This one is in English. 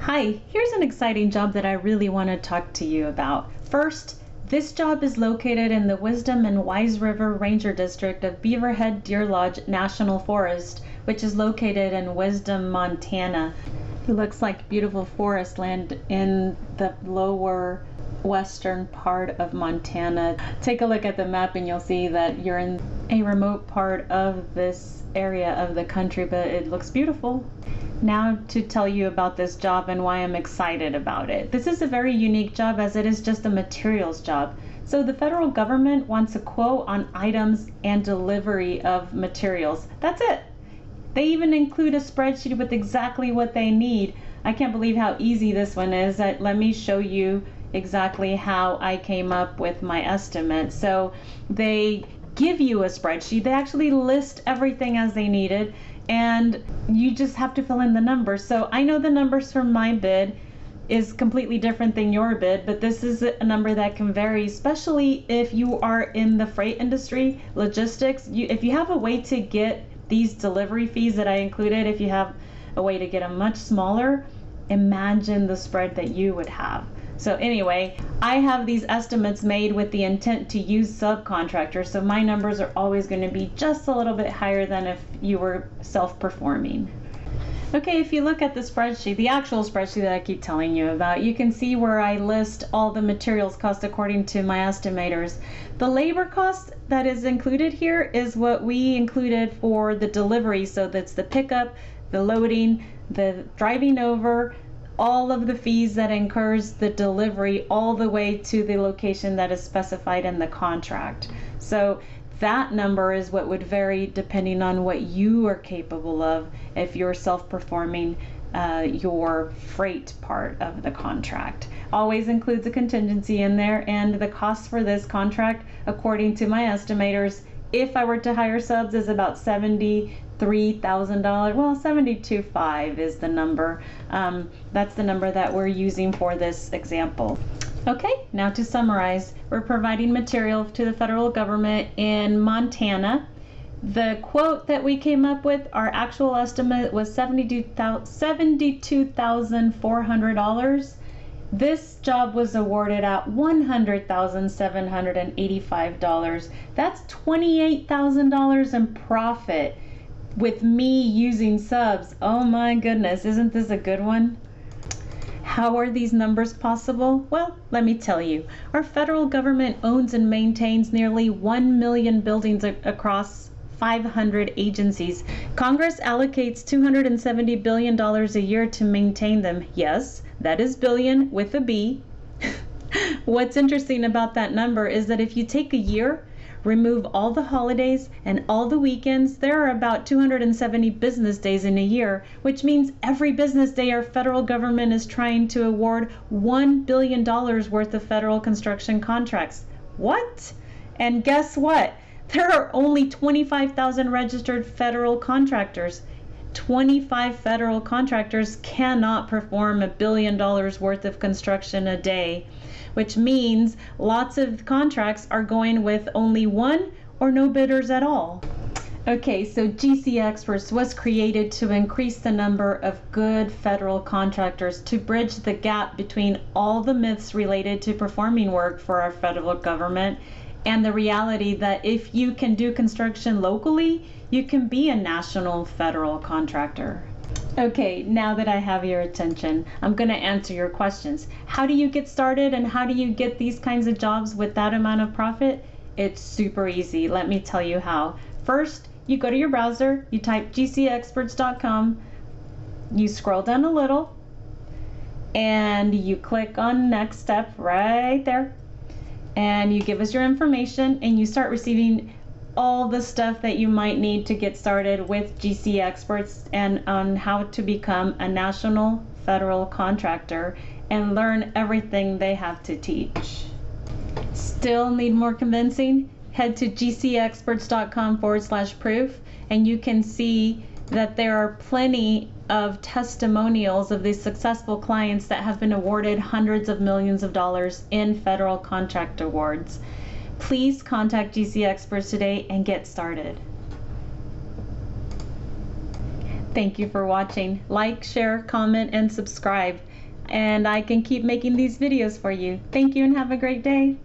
Hi, here's an exciting job that I really want to talk to you about. First, this job is located in the Wisdom and Wise River Ranger District of Beaverhead-Deerlodge National Forest, which is located in Wisdom, Montana. It looks like beautiful forest land in the lower western part of Montana. Take a look at the map and you'll see that you're in a remote part of this area of the country, but it looks beautiful. Now to tell you about this job and why I'm excited about it. This is a very unique job as it is just a materials job. So the federal government wants a quote on items and delivery of materials. That's it. They even include a spreadsheet with exactly what they need. I can't believe how easy this one is. Let me show you exactly how I came up with my estimate. So they give you a spreadsheet. They actually list everything as they need it, and you just have to fill in the numbers. So I know the numbers from my bid is completely different than your bid, but this is a number that can vary, especially if you are in the freight industry, logistics. If you have a way to get these delivery fees that I included, if you have a way to get them much smaller, imagine the spread that you would have. So anyway, I have these estimates made with the intent to use subcontractors, so my numbers are always going to be just a little bit higher than if you were self-performing. Okay, if you look at the spreadsheet, the actual spreadsheet that I keep telling you about, you can see where I list all the materials cost according to my estimators. The labor cost that is included here is what we included for the delivery, so that's the pickup, the loading, the driving over, all of the fees that incurs the delivery all the way to the location that is specified in the contract. So that number is what would vary depending on what you are capable of if you're self-performing your freight part of the contract. Always includes a contingency in there, and the cost for this contract, according to my estimators, if I were to hire subs, is about $73,000. Well, $72,500 is the number. That's the number that we're using for this example. Okay, now to summarize, we're providing material to the federal government in Montana. The quote that we came up with, our actual estimate was $72,400. This job was awarded at $100,785. That's $28,000 in profit with me using subs. Oh my goodness, isn't this a good one? How are these numbers possible? Well, let me tell you. Our federal government owns and maintains nearly 1 million buildings across 500 agencies. Congress allocates $270 billion a year to maintain them. Yes, that is billion with a B. What's interesting about that number is that if you take a year, remove all the holidays and all the weekends, there are about 270 business days in a year, which means every business day our federal government is trying to award $1 billion worth of federal construction contracts. What? And guess what? There are only 25,000 registered federal contractors. 25 federal contractors cannot perform $1 billion worth of construction a day, which means lots of contracts are going with only one or no bidders at all. Okay, so GC Experts was created to increase the number of good federal contractors to bridge the gap between all the myths related to performing work for our federal government and the reality that if you can do construction locally, you can be a national federal contractor. Okay, now that I have your attention, I'm going to answer your questions. How do you get started and how do you get these kinds of jobs with that amount of profit? It's super easy. Let me tell you how. First, you go to your browser, you type gcexperts.com, you scroll down a little, and you click on next step right there, and you give us your information, and you start receiving all the stuff that you might need to get started with GC Experts and on how to become a national federal contractor and learn everything they have to teach. Still need more convincing? Head to gcexperts.com/proof and you can see that there are plenty of testimonials of these successful clients that have been awarded hundreds of millions of dollars in federal contract awards. Please contact GC Experts today and get started. Thank you for watching. Like, share, comment, and subscribe. And I can keep making these videos for you. Thank you and have a great day.